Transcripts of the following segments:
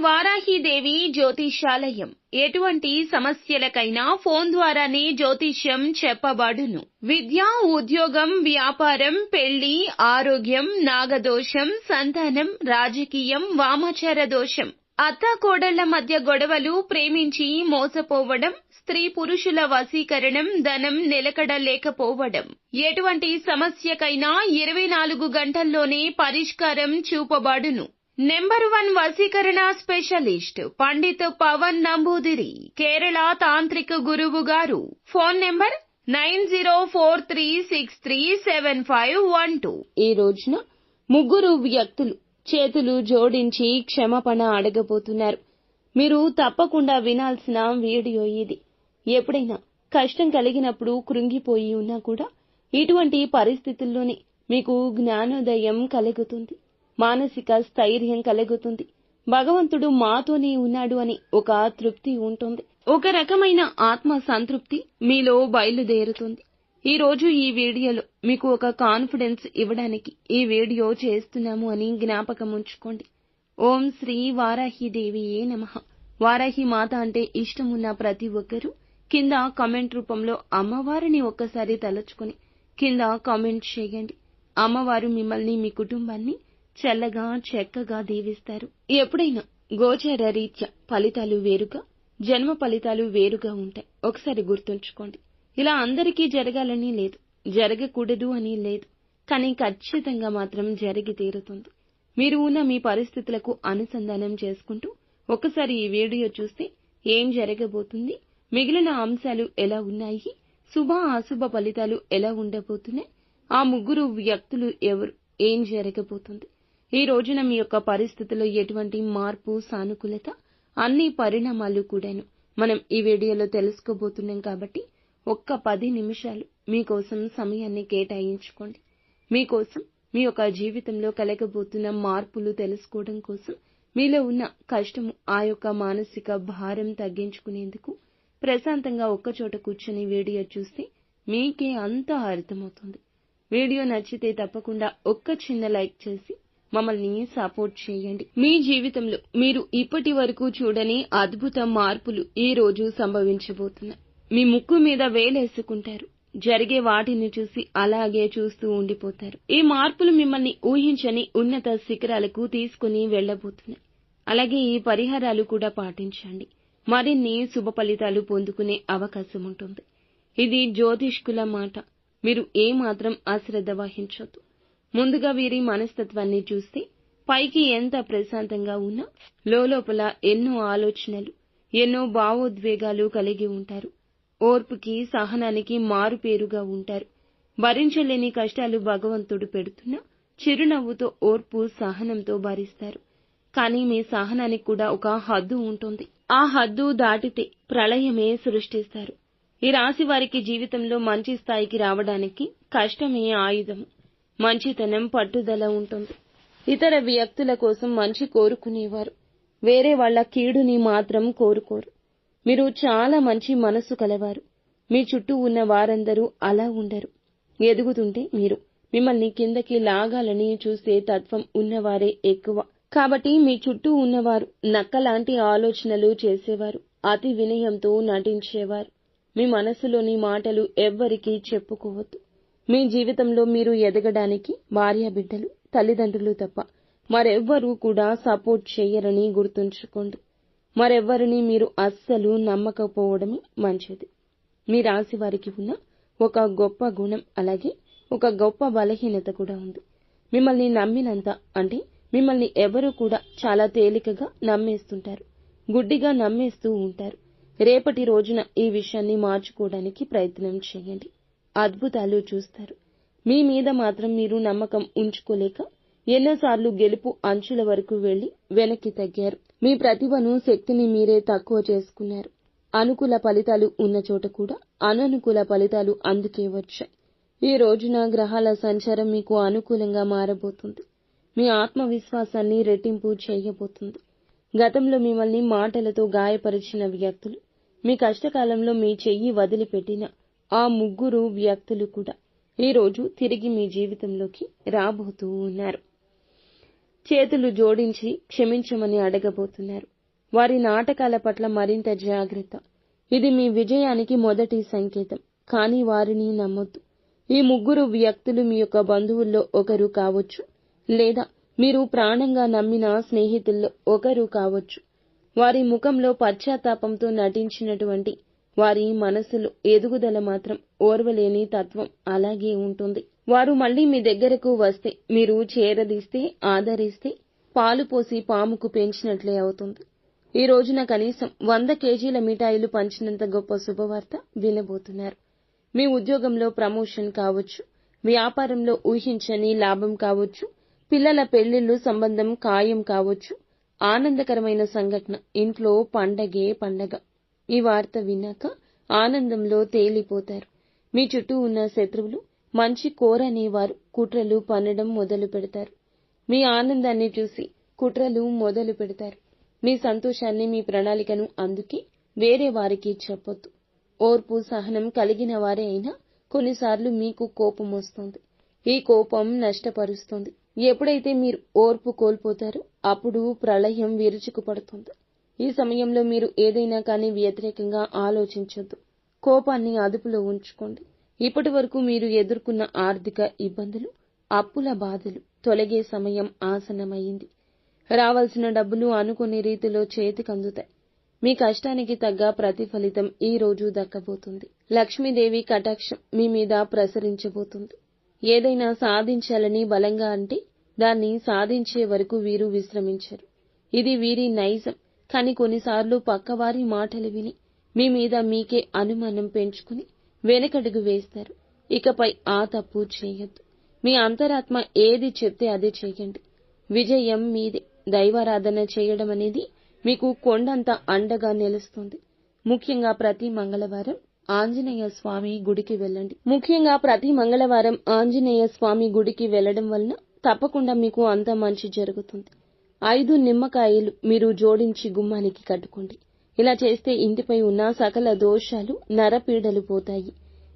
వారాహిదేవి జ్యోతిషాలయం ఎటువంటి సమస్యలకైనా ఫోన్ ద్వారానే జ్యోతిష్యం చెప్పబడును. విద్య, ఉద్యోగం, వ్యాపారం, పెళ్లి, ఆరోగ్యం, నాగదోషం, సంతానం, రాజకీయం, వామాచార దోషం, అత్తాకోడళ్ల మధ్య గొడవలు, ప్రేమించి మోసపోవడం, స్త్రీ పురుషుల వశీకరణం, ధనం నిలకడ లేకపోవడం, ఎటువంటి సమస్యకైనా 24 గంటల్లోనే పరిష్కారం చూపబడును. నెంబర్ 1 వశీకరణ స్పెషలిస్ట్ పండిత్ పవన్ నంబూదిరి, కేరళ తాంత్రిక గురువు గారు. Phone number 9043637512. ఈ రోజున ముగ్గురు వ్యక్తులు చేతులు జోడించి క్షమాపణ అడగబోతున్నారు. మీరు తప్పకుండా వినాల్సిన వీడియో ఇది. ఎప్పుడైనా కష్టం కలిగినప్పుడు కృంగిపోయి ఉన్నా కూడా ఇటువంటి పరిస్థితుల్లోనే మీకు జ్ఞానోదయం కలుగుతుంది, మానసిక స్థైర్యం కలుగుతుంది. భగవంతుడు మాతోనే ఉన్నాడు అని ఒక తృప్తి ఉంటుంది. ఒక రకమైన ఆత్మ సంతృప్తి మీలో బయలుదేరుతుంది. ఈ రోజు ఈ వీడియోలో మీకు ఒక కాన్ఫిడెన్స్ ఇవ్వడానికి ఈ వీడియో చేస్తున్నాము అని జ్ఞాపకం ఉంచుకోండి. ఓం శ్రీ వారాహిదేవియే నమః. వారాహి మాత అంటే ఇష్టం ఉన్న ప్రతి ఒక్కరూ కింద కామెంట్ రూపంలో అమ్మవారిని ఒక్కసారి తలుచుకుని కింద కామెంట్ చేయండి. అమ్మవారు మిమ్మల్ని, మీ కుటుంబాన్ని చల్లగా చక్కగా దీవిస్తారు. ఎప్పుడైనా గోచార రీత్యా ఫలితాలు వేరుగా, జన్మ ఫలితాలు వేరుగా ఉంటాయి. ఒకసారి గుర్తుంచుకోండి. ఇలా అందరికీ జరగాలని లేదు, జరగకూడదు అని లేదు, కానీ ఖచ్చితంగా మాత్రం జరిగి తీరుతుంది. మీరు ఉన్న మీ పరిస్థితులకు అనుసంధానం చేసుకుంటూ ఒకసారి ఈ వీడియో చూస్తే ఏం జరగబోతుంది, మిగిలిన అంశాలు ఎలా ఉన్నాయి, శుభ అశుభ ఫలితాలు ఎలా ఉండబోతున్నాయి, ఆ ముగ్గురు వ్యక్తులు ఎవరు, ఏం జరగబోతుంది, ఈ రోజున మీ యొక్క పరిస్థితుల్లో ఎటువంటి మార్పు, సానుకూలత, అన్ని పరిణామాలు కూడాను మనం ఈ వీడియోలో తెలుసుకోబోతున్నాం. కాబట్టి ఒక్క 10 నిమిషాలు మీకోసం సమయాన్ని కేటాయించుకోండి. మీకోసం, మీ యొక్క జీవితంలో కలగబోతున్న మార్పులు తెలుసుకోవడం కోసం, మీలో ఉన్న కష్టము, ఆ యొక్క మానసిక భారం తగ్గించుకునేందుకు ప్రశాంతంగా ఒక్కచోట కూర్చొని వీడియో చూస్తే మీకే అంతా అర్థమవుతుంది. వీడియో నచ్చితే తప్పకుండా ఒక్క చిన్న లైక్ చేసి మమ్మల్ని సపోర్ట్ చేయండి. మీ జీవితంలో మీరు ఇప్పటి వరకు చూడని అద్భుత మార్పులు ఈ రోజు సంభవించబోతున్నాయి. మీ ముక్కు మీద వేలేసుకుంటారు. జరిగే వాటిని చూసి అలాగే చూస్తూ ఉండిపోతారు. ఈ మార్పులు మిమ్మల్ని ఊహించని ఉన్నత శిఖరాలకు తీసుకుని వెళ్లబోతున్నాయి. అలాగే ఈ పరిహారాలు కూడా పాటించండి. మరిన్ని శుభ ఫలితాలు పొందుకునే అవకాశం ఉంటుంది. ఇది జ్యోతిష్కుల మాట. మీరు ఏమాత్రం అశ్రద్ధ వహించొద్దు. ముందుగా వీరి మనస్తత్వాన్ని చూస్తే పైకి ఎంత ప్రశాంతంగా ఉన్నా లోపల ఎన్నో ఆలోచనలు, ఎన్నో భావోద్వేగాలు కలిగి ఉంటారు. ఓర్పుకి, సహనానికి మారుపేరుగా ఉంటారు. భరించలేని కష్టాలు భగవంతుడు పెడుతున్నా చిరునవ్వుతో, ఓర్పు, సహనంతో భరిస్తారు. కానీ మీ సహనానికి కూడా ఒక హద్దు ఉంటుంది. ఆ హద్దు దాటితే ప్రళయమే సృష్టిస్తారు. ఈ రాశి వారికి జీవితంలో మంచి స్థాయికి రావడానికి కష్టమే ఆయుధం. మంచితనం, పట్టుదల ఉంటుంది. ఇతర వ్యక్తుల కోసం మంచి కోరుకునేవారు. వేరే వాళ్ల కీడుని మాత్రం కోరుకోరు. మీరు చాలా మంచి మనసు కలవారు. మీ చుట్టూ ఉన్న వారందరూ అలా ఉండరు. ఎదుగుతుంటే మీరు మిమ్మల్ని కిందకి లాగాలని చూసే తత్వం ఉన్నవారే ఎక్కువ. కాబట్టి మీ చుట్టూ ఉన్నవారు నక్కలాంటి ఆలోచనలు చేసేవారు. అతి వినయంతో నటించేవారు. మీ మనసులోని మాటలు ఎవ్వరికీ చెప్పుకోవద్దు. మీ జీవితంలో మీరు ఎదగడానికి భార్యాబిడ్డలు, తల్లిదండ్రులు తప్ప మరెవ్వరూ కూడా సపోర్ట్ చేయరని గుర్తుంచుకోండి. మరెవ్వరిని మీరు అస్సలు నమ్మకపోవడమే మంచిది. మీ రాశి వారికి ఉన్న ఒక గొప్ప గుణం, అలాగే ఒక గొప్ప బలహీనత కూడా ఉంది. మిమ్మల్ని నమ్మినంత, అంటే మిమ్మల్ని ఎవరూ కూడా చాలా తేలికగా నమ్మేస్తుంటారు. గుడ్డిగా నమ్మేస్తూ ఉంటారు. రేపటి రోజున ఈ విషయాన్ని మార్చుకోవడానికి ప్రయత్నం చేయండి. అద్భుతాలు చూస్తారు. మీ మీద మాత్రం మీరు నమ్మకం ఉంచుకోలేక ఎన్నోసార్లు గెలుపు అంచుల వరకు వెళ్లి వెనక్కి తగ్గారు. మీ ప్రతిభను, శక్తిని మీరే తక్కువ చేసుకున్నారు. అనుకూల ఫలితాలు ఉన్న చోట కూడా అననుకూల ఫలితాలు అందుకే వచ్చాయి. ఈ రోజున గ్రహాల సంచారం మీకు అనుకూలంగా మారబోతుంది. మీ ఆత్మవిశ్వాసాన్ని రెట్టింపు చేయబోతుంది. గతంలో మిమ్మల్ని మాటలతో గాయపరిచిన వ్యక్తులు, మీ కష్టకాలంలో మీ చెయ్యి వదిలిపెట్టిన ఆ ముగ్గురు వ్యక్తులు కూడా ఈ రోజు తిరిగి మీ జీవితంలోకి రాబోతూ ఉన్నారు. చేతులు జోడించి క్షమించమని అడగబోతున్నారు. వారి నాటకాల పట్ల మరింత జాగ్రత్త. ఇది మీ విజయానికి మొదటి సంకేతం. కానీ వారిని నమ్మొద్దు. ఈ ముగ్గురు వ్యక్తులు మీ యొక్క బంధువుల్లో ఒకరు కావచ్చు, లేదా మీరు ప్రాణంగా నమ్మిన స్నేహితుల్లో ఒకరు కావచ్చు. వారి ముఖంలో పశ్చాత్తాపంతో నటించినటువంటి వారి మనసులో ఎదుగుదల మాత్రం ఓర్వలేని తత్వం అలాగే ఉంటుంది. వారు మళ్లీ మీ దగ్గరకు వస్తే, మీరు చేరదీస్తే, ఆదరిస్తే పాలు పోసి పాముకు పెంచినట్లే అవుతుంది. ఈ రోజున కనీసం 100 కేజీల మిఠాయిలు పంచినంత గొప్ప శుభవార్త వినబోతున్నారు. మీ ఉద్యోగంలో ప్రమోషన్ కావచ్చు, వ్యాపారంలో ఊహించని లాభం కావచ్చు, పిల్లల పెళ్లిళ్లు సంబంధం ఖాయం కావచ్చు. ఆనందకరమైన సంఘటన, ఇంట్లో పండగే పండగ. ఈ వార్త విన్నాక ఆనందంలో తేలిపోతారు. మీ చుట్టూ ఉన్న శత్రువులు, మంచి కోరనేవారు కుట్రలు పన్నడం మొదలు పెడతారు. మీ ఆనందాన్ని చూసి కుట్రలు మొదలు పెడతారు. మీ సంతోషాన్ని, మీ ప్రణాళికను అందుకే వేరే వారికి చెప్పొద్దు. ఓర్పు సహనం కలిగిన వారే అయినా కొన్నిసార్లు మీకు కోపం వస్తుంది. ఈ కోపం నష్టపరుస్తుంది. ఎప్పుడైతే మీరు ఓర్పు కోల్పోతారో అప్పుడు ప్రళయం విరుచుకుపడుతుంది. ఈ సమయంలో మీరు ఏదైనా కానీ వ్యతిరేకంగా ఆలోచించొద్దు. కోపాన్ని అదుపులో ఉంచుకోండి. ఇప్పటి వరకు మీరు ఎదుర్కొన్న ఆర్థిక ఇబ్బందులు, అప్పుల బాధలు తొలగే సమయం ఆసన్నమైంది. రావాల్సిన డబ్బులు అనుకునే రీతిలో చేతికందుతాయి. మీ కష్టానికి తగ్గ ప్రతిఫలితం ఈ రోజు దక్కబోతుంది. లక్ష్మీదేవి కటాక్షం మీ మీద ప్రసరించబోతుంది. ఏదైనా సాధించాలని బలంగా అంటే దాన్ని సాధించే వరకు వీరు విశ్రమించరు. ఇది వీరి నైజం. కానీ కొన్నిసార్లు పక్కవారి మాటలు విని మీ మీద మీకే అనుమానం పెంచుకుని వెనకడుగు వేస్తారు. ఇకపై ఆ తప్పు చేయొద్దు. మీ అంతరాత్మ ఏది చెప్తే అదే చేయండి. విజయం మీదే. దైవారాధన చేయడం అనేది మీకు కొండంత అండగా నిలుస్తుంది. ముఖ్యంగా ప్రతి మంగళవారం ఆంజనేయ స్వామి గుడికి వెళ్లడం వలన తప్పకుండా మీకు అంత మంచి జరుగుతుంది. 5 నిమ్మకాయలు మీరు జోడించి గుమ్మానికి కట్టుకోండి. ఇలా చేస్తే ఇంటిపై ఉన్న సకల దోషాలు, నరపీడలు పోతాయి.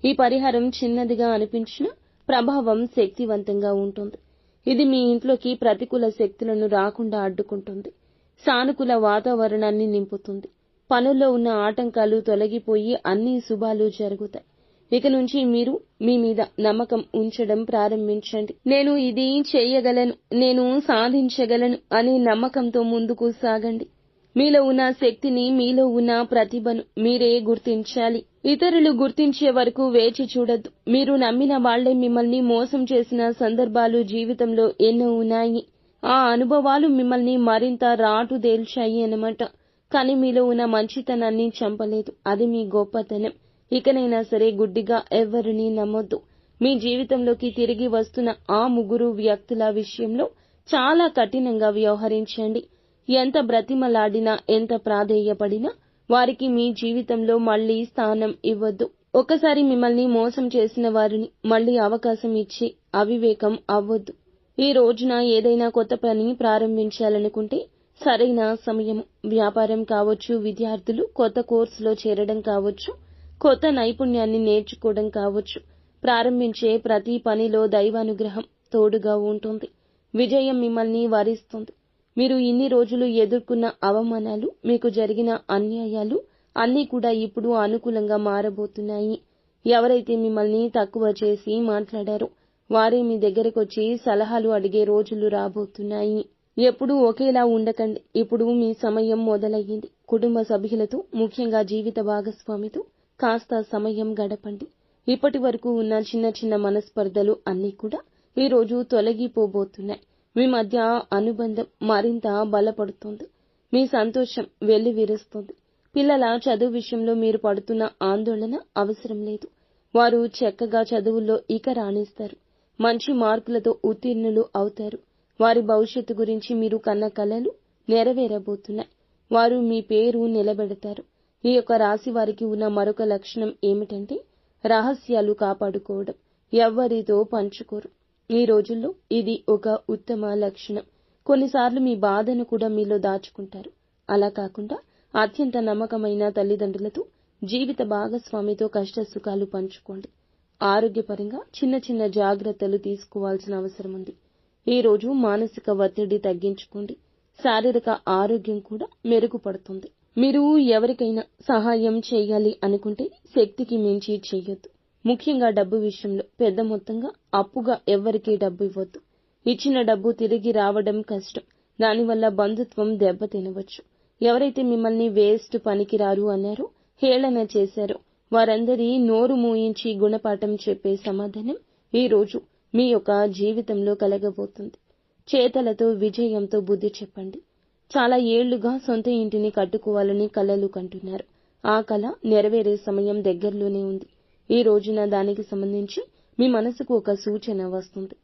ఈ పరిహారం చిన్నదిగా అనిపించినా ప్రభావం శక్తివంతంగా ఉంటుంది. ఇది మీ ఇంట్లోకి ప్రతికూల శక్తులను రాకుండా అడ్డుకుంటుంది. సానుకూల వాతావరణాన్ని నింపుతుంది. పనుల్లో ఉన్న ఆటంకాలు తొలగిపోయి అన్ని శుభాలు జరుగుతాయి. ఇక నుంచి మీరు మీ మీద నమ్మకం ఉంచడం ప్రారంభించండి. నేను ఇది చేయగలను, నేను సాధించగలను అనే నమ్మకంతో ముందుకు సాగండి. మీలో ఉన్న శక్తిని, మీలో ఉన్న ప్రతిభను మీరే గుర్తించాలి. ఇతరులు గుర్తించే వరకు వేచి చూడొద్దు. మీరు నమ్మిన వాళ్లే మిమ్మల్ని మోసం చేసిన సందర్భాలు జీవితంలో ఎన్నో ఉన్నాయి. ఆ అనుభవాలు మిమ్మల్ని మరింత రాటుదేల్చాయి అన్నమాట. కానీ మీలో ఉన్న మంచితనాన్ని చంపలేదు. అది మీ గొప్పతనం. ఇకనైనా సరే గుడ్డిగా ఎవ్వరినీ నమ్మొద్దు. మీ జీవితంలోకి తిరిగి వస్తున్న ఆ 3 వ్యక్తుల విషయంలో చాలా కఠినంగా వ్యవహరించండి. ఎంత బ్రతిమలాడినా, ఎంత ప్రాధేయపడినా వారికి మీ జీవితంలో మళ్లీ స్థానం ఇవ్వొద్దు. ఒక్కసారి మిమ్మల్ని మోసం చేసిన వారిని మళ్లీ అవకాశం ఇచ్చి అవివేకం అవ్వొద్దు. ఈ రోజున ఏదైనా కొత్త పని ప్రారంభించాలనుకుంటే సరైన సమయం. వ్యాపారం కావచ్చు, విద్యార్థులు కొత్త కోర్సులో చేరడం కావచ్చు, కొత్త నైపుణ్యాన్ని నేర్చుకోవడం కావచ్చు. ప్రారంభించే ప్రతి పనిలో దైవానుగ్రహం తోడుగా ఉంటుంది. విజయం మిమ్మల్ని వరిస్తుంది. మీరు ఇన్ని రోజులు ఎదుర్కొన్న అవమానాలు, మీకు జరిగిన అన్యాయాలు అన్నీ కూడా ఇప్పుడు అనుకూలంగా మారబోతున్నాయి. ఎవరైతే మిమ్మల్ని తక్కువ చేసి మాట్లాడారో వారే మీ దగ్గరకొచ్చి సలహాలు అడిగే రోజులు రాబోతున్నాయి. ఎప్పుడూ ఒకేలా ఉండకండి. ఇప్పుడు మీ సమయం మొదలయ్యింది. కుటుంబ సభ్యులతో, ముఖ్యంగా జీవిత భాగస్వామితో కాస్త సమయం గడపండి. ఇప్పటి వరకు ఉన్న చిన్న చిన్న మనస్పర్ధలు అన్నీ కూడా ఈ రోజు తొలగిపోబోతున్నాయి. మీ మధ్య అనుబంధం మరింత బలపడుతుంది. మీ సంతోషం వెల్లివిరుస్తుంది. పిల్లల చదువు విషయంలో మీరు పడుతున్న ఆందోళన అవసరం లేదు. వారు చక్కగా చదువుల్లో ఇక రాణిస్తారు. మంచి మార్కులతో ఉత్తీర్ణులు అవుతారు. వారి భవిష్యత్తు గురించి మీరు కన్న కలలు నెరవేరబోతున్నాయి. వారు మీ పేరు నిలబెడతారు. ఈ యొక్క రాశి వారికి ఉన్న మరొక లక్షణం ఏమిటంటే రహస్యాలు కాపాడుకోవడం. ఎవ్వరితో పంచుకోరు. ఈ రోజుల్లో ఇది ఒక ఉత్తమ లక్షణం. కొన్నిసార్లు మీ బాధను కూడా మీలో దాచుకుంటారు. అలా కాకుండా అత్యంత నమ్మకమైన తల్లిదండ్రులతో, జీవిత భాగస్వామితో కష్ట సుఖాలు పంచుకోండి. ఆరోగ్యపరంగా చిన్న చిన్న జాగ్రత్తలు తీసుకోవాల్సిన అవసరం ఉంది. ఈ రోజు మానసిక ఒత్తిడి తగ్గించుకోండి. శారీరక ఆరోగ్యం కూడా మెరుగుపడుతుంది. మీరు ఎవరికైనా సహాయం చేయాలి అనుకుంటే శక్తికి మించి చెయ్యొద్దు. ముఖ్యంగా డబ్బు విషయంలో పెద్ద మొత్తంగా అప్పుగా ఎవ్వరికీ డబ్బు ఇవ్వొద్దు. ఇచ్చిన డబ్బు తిరిగి రావడం కష్టం. దానివల్ల బంధుత్వం దెబ్బతినవచ్చు. ఎవరైతే మిమ్మల్ని వేస్ట్, పనికిరారు అన్నారో, హేళన చేశారో వారందరి నోరు మూయించి గుణపాఠం చెప్పే సమాధానం ఈ రోజు మీ యొక్క జీవితంలో కలగబోతుంది. చేతలతో విజయంతో బుద్ధి చెప్పండి. చాలా ఏళ్లుగా సొంత ఇంటిని కట్టుకోవాలని కలలు కంటున్నారు. ఆ కల నెరవేరే సమయం దగ్గరలోనే ఉంది. ఈ రోజున దానికి సంబంధించి మీ మనసుకు ఒక సూచన వస్తుంది.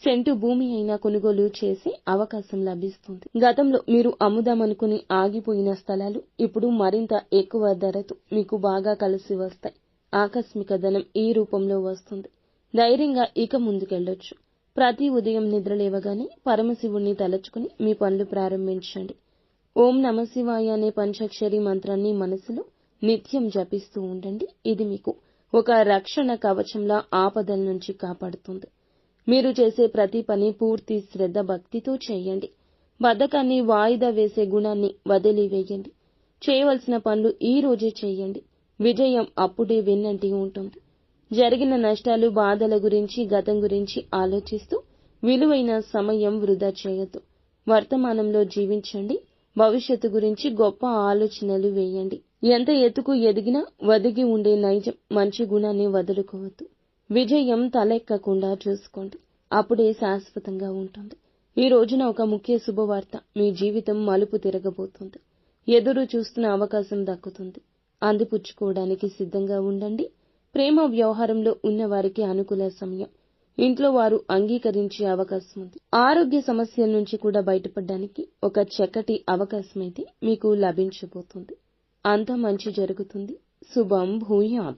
సెంటు భూమి అయినా కొనుగోలు చేసే అవకాశం లభిస్తుంది. గతంలో మీరు అమ్ముదామనుకుని ఆగిపోయిన స్థలాలు ఇప్పుడు మరింత ఎక్కువ ధరతో మీకు బాగా కలిసి వస్తాయి. ఆకస్మిక ధనం ఈ రూపంలో వస్తుంది. ధైర్యంగా ఇక ముందుకెళ్లొచ్చు. ప్రతి ఉదయం నిద్రలేవగానే పరమశివుణ్ణి తలచుకుని మీ పనులు ప్రారంభించండి. ఓం నమశివాయ అనే పంచాక్షరి మంత్రాన్ని మనసులో నిత్యం జపిస్తూ ఉండండి. ఇది మీకు ఒక రక్షణ కవచంలా ఆపదల నుంచి కాపాడుతుంది. మీరు చేసే ప్రతి పని పూర్తి శ్రద్ధ, భక్తితో చేయండి. బద్ధకాన్ని, వాయిదా వేసే గుణాన్ని వదిలివేయండి. చేయవలసిన పనులు ఈ రోజే చేయండి. విజయం అప్పుడే వెన్నంటి ఉంటుంది. జరిగిన నష్టాలు, బాధల గురించి, గతం గురించి ఆలోచిస్తూ విలువైన సమయం వృధా చేయొద్దు. వర్తమానంలో జీవించండి. భవిష్యత్తు గురించి గొప్ప ఆలోచనలు వేయండి. ఎంత ఎత్తుకు ఎదిగినా ఒదిగి ఉండే నైజం, మంచి గుణాన్ని వదులుకోవద్దు. విజయం తలెక్కకుండా చూసుకోండి. అప్పుడే శాశ్వతంగా ఉంటుంది. ఈ రోజున ఒక ముఖ్య శుభవార్త. మీ జీవితం మలుపు తిరగబోతుంది. ఎదురు చూస్తున్న అవకాశం దక్కుతుంది. అందిపుచ్చుకోవడానికి సిద్ధంగా ఉండండి. ప్రేమ వ్యవహారంలో ఉన్నవారికి అనుకూల సమయం. ఇంట్లో వారు అంగీకరించే అవకాశం ఉంది. ఆరోగ్య సమస్యల నుంచి కూడా బయటపడడానికి ఒక చక్కటి అవకాశమైతే మీకు లభించబోతుంది. అంతా మంచి జరుగుతుంది. శుభం భూయాత్.